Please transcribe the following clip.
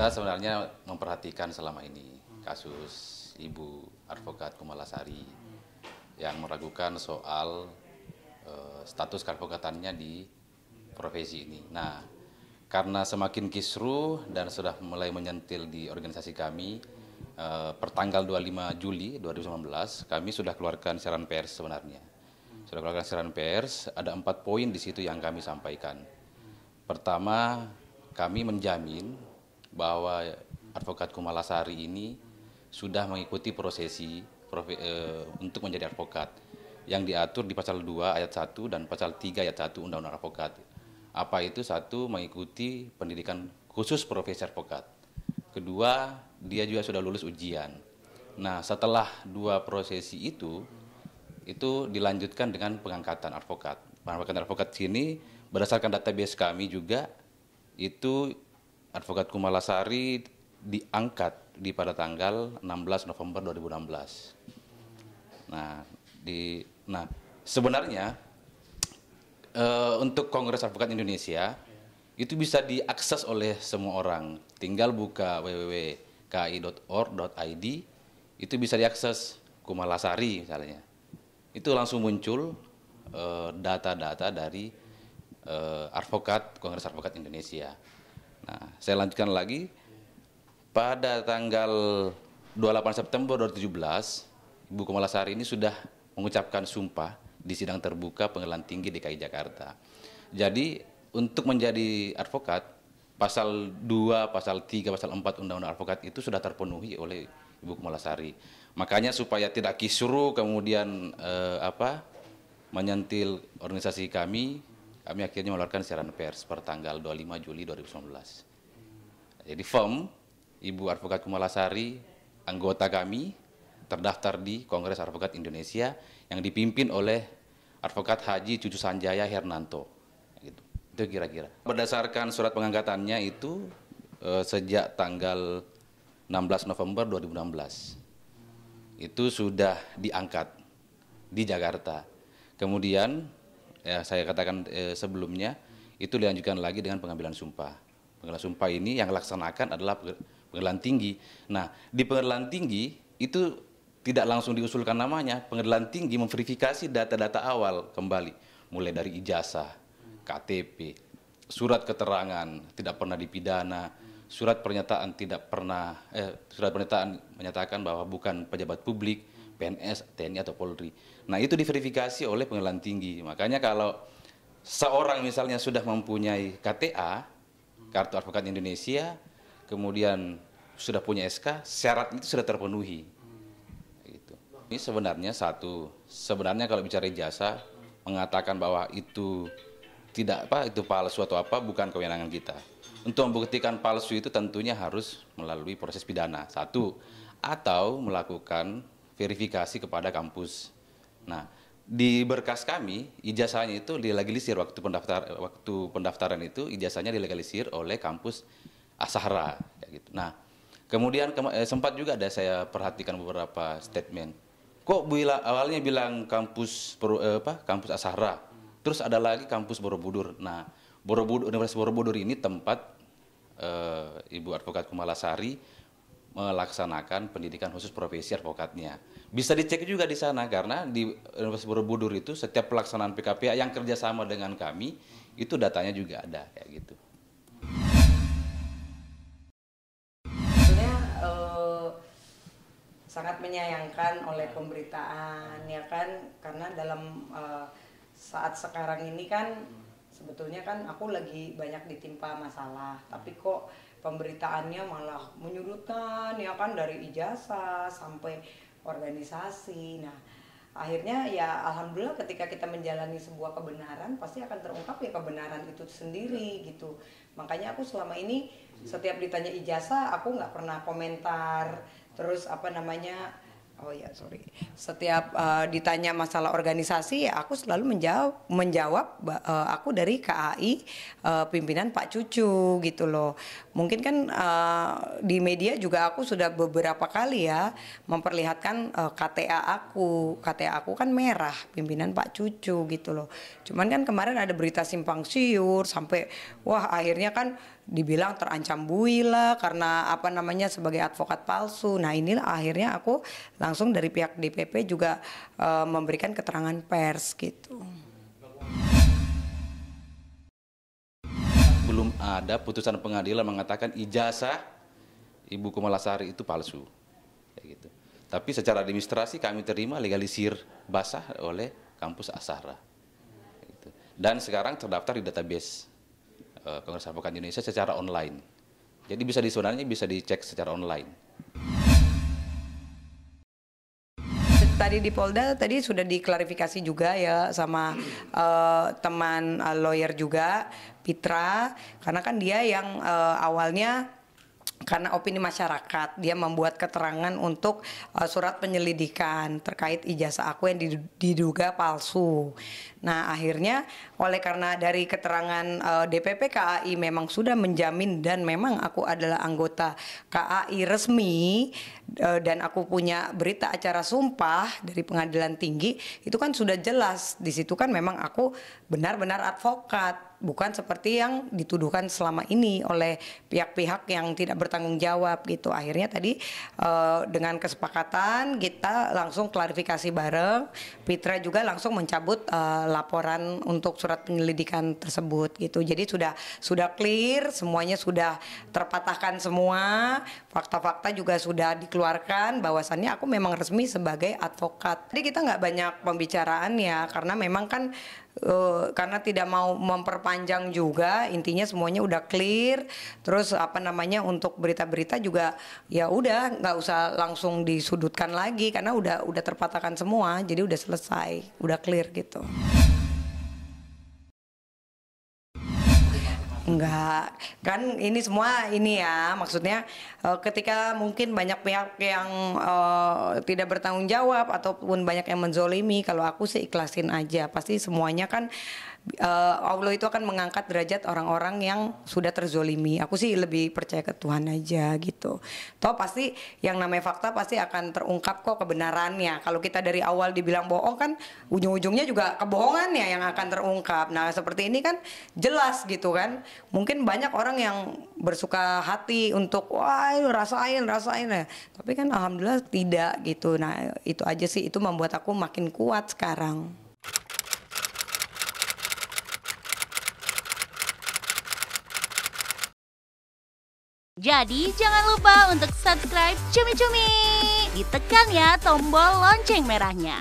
Kita sebenarnya memperhatikan selama ini kasus Ibu Advokat Kumalasari yang meragukan soal status keadvokatannya di profesi ini. Nah, karena semakin kisruh dan sudah mulai menyentil di organisasi kami, pertanggal 25 Juli 2019 kami sudah keluarkan siaran pers sebenarnya. Sudah keluarkan siaran pers, ada 4 poin di situ yang kami sampaikan. Pertama, kami menjamin bahwa Advokat Kumalasari ini sudah mengikuti prosesi untuk menjadi advokat yang diatur di pasal 2 ayat 1 dan pasal 3 ayat 1 Undang-Undang Advokat. Apa itu? Satu, mengikuti pendidikan khusus profesi advokat. Kedua, dia juga sudah lulus ujian. Nah, setelah 2 prosesi itu dilanjutkan dengan pengangkatan advokat. Pengangkatan advokat sini berdasarkan database kami juga, itu Advokat Kumalasari diangkat pada tanggal 16 November 2016. Nah, sebenarnya untuk Kongres Advokat Indonesia itu bisa diakses oleh semua orang. Tinggal buka www.ki.org.id, itu bisa diakses Kumalasari misalnya. Itu langsung muncul data-data dari advokat Kongres Advokat Indonesia. Nah, saya lanjutkan lagi. Pada tanggal 28 September 2017, Ibu Kumalasari ini sudah mengucapkan sumpah di sidang terbuka Pengadilan Tinggi DKI Jakarta. Jadi, untuk menjadi advokat, pasal 2, pasal 3, pasal 4 Undang-Undang Advokat itu sudah terpenuhi oleh Ibu Kumalasari. Makanya supaya tidak kisruh kemudian menyentil organisasi kami akhirnya mengeluarkan siaran pers per tanggal 25 Juli 2019. Jadi firm, Ibu Advokat Kumalasari, anggota kami, terdaftar di Kongres Advokat Indonesia yang dipimpin oleh Advokat Haji Cucu Sanjaya Hernanto. Itu kira-kira. Berdasarkan surat pengangkatannya itu sejak tanggal 16 November 2016. Itu sudah diangkat di Jakarta. Kemudian, ya saya katakan sebelumnya, itu dilanjutkan lagi dengan pengambilan sumpah. Pengambilan sumpah ini yang laksanakan adalah Pengadilan Tinggi. Nah, di Pengadilan Tinggi itu tidak langsung diusulkan namanya. Pengadilan Tinggi memverifikasi data-data awal kembali, mulai dari ijazah, KTP, surat keterangan tidak pernah dipidana, surat pernyataan surat pernyataan menyatakan bahwa bukan pejabat publik, PNS, TNI atau Polri. Nah, itu diverifikasi oleh Pengadilan Tinggi. Makanya kalau seorang misalnya sudah mempunyai KTA, Kartu Advokat Indonesia, kemudian sudah punya SK, syarat itu sudah terpenuhi. Gitu. Ini sebenarnya kalau bicara ijazah, mengatakan bahwa itu itu palsu atau apa, bukan kewenangan kita. Untuk membuktikan palsu itu tentunya harus melalui proses pidana, atau melakukan verifikasi kepada kampus. Nah, di berkas kami, ijazahnya itu dilegalisir waktu pendaftaran itu, ijazahnya dilegalisir oleh kampus Azhar, kayak gitu. Nah, kemudian sempat juga ada saya perhatikan beberapa statement. Kok awalnya bilang kampus Azhar, terus ada lagi kampus Borobudur. Nah, Universitas Borobudur ini tempat Ibu Advokat Kumalasari melaksanakan pendidikan khusus profesi advokatnya. Bisa dicek juga di sana, karena di Universitas Borobudur itu setiap pelaksanaan PKPA yang kerjasama dengan kami, itu datanya juga ada, kayak gitu. Sebenarnya sangat menyayangkan oleh pemberitaan, ya kan, karena dalam saat sekarang ini kan sebetulnya kan aku lagi banyak ditimpa masalah, tapi kok pemberitaannya malah menyudutkan, ya kan, dari ijazah sampai organisasi. Nah, akhirnya ya alhamdulillah ketika kita menjalani sebuah kebenaran pasti akan terungkap ya kebenaran itu sendiri gitu. Makanya aku selama ini setiap ditanya ijazah aku nggak pernah komentar. Terus setiap ditanya masalah organisasi ya aku selalu menjawab aku dari KAI pimpinan Pak Cucu gitu loh. mungkin kan di media juga aku sudah beberapa kali ya memperlihatkan KTA aku kan merah, pimpinan Pak Cucu gitu loh. Cuman kan kemarin ada berita simpang siur sampai wah akhirnya kan dibilang terancam bui lah karena apa namanya sebagai advokat palsu. Nah inilah akhirnya aku langsung dari pihak DPP juga memberikan keterangan pers gitu. Belum ada putusan pengadilan mengatakan ijazah Ibu Kumalasari itu palsu. Kayak gitu. Tapi secara administrasi kami terima legalisir basah oleh kampus Azhar. Gitu. Dan sekarang terdaftar di database Kongres Advokat Indonesia secara online. Jadi sebenarnya bisa dicek secara online. Tadi di Polda tadi sudah diklarifikasi juga ya sama teman lawyer juga, Pitra, karena kan dia yang awalnya karena opini masyarakat dia membuat keterangan untuk surat penyelidikan terkait ijazah aku yang diduga palsu. Nah akhirnya karena dari keterangan DPP KAI memang sudah menjamin dan memang aku adalah anggota KAI resmi dan aku punya berita acara sumpah dari pengadilan tinggi, itu kan sudah jelas di situ kan memang aku benar-benar advokat, bukan seperti yang dituduhkan selama ini oleh pihak-pihak yang tidak bertanggung jawab gitu. Akhirnya tadi dengan kesepakatan kita langsung klarifikasi bareng, Pitra juga langsung mencabut laporan untuk surat penyelidikan tersebut gitu. Jadi sudah clear, semuanya sudah terpatahkan semua, fakta-fakta juga sudah dikeluarkan bahwasannya aku memang resmi sebagai advokat. Jadi kita nggak banyak pembicaraan ya karena memang kan karena tidak mau memperpanjang juga, intinya semuanya udah clear. Terus apa namanya untuk berita-berita juga ya udah nggak usah langsung disudutkan lagi karena udah terpatahkan semua, jadi udah selesai, udah clear gitu. Enggak, kan ini semua ini ya maksudnya ketika mungkin banyak pihak yang tidak bertanggung jawab ataupun banyak yang menzolimi, kalau aku sih ikhlasin aja, pasti semuanya kan Allah itu akan mengangkat derajat orang-orang yang sudah terzolimi. Aku sih lebih percaya ke Tuhan aja gitu. Toh pasti yang namanya fakta pasti akan terungkap kok kebenarannya. Kalau kita dari awal dibilang bohong kan ujung-ujungnya juga kebohongannya yang akan terungkap. Nah seperti ini kan jelas gitu kan. Mungkin banyak orang yang bersuka hati untuk wah rasain ya. Tapi kan alhamdulillah tidak gitu. Nah itu aja sih, itu membuat aku makin kuat sekarang. Jadi jangan lupa untuk subscribe Cumi Cumi. Ditekan ya tombol lonceng merahnya.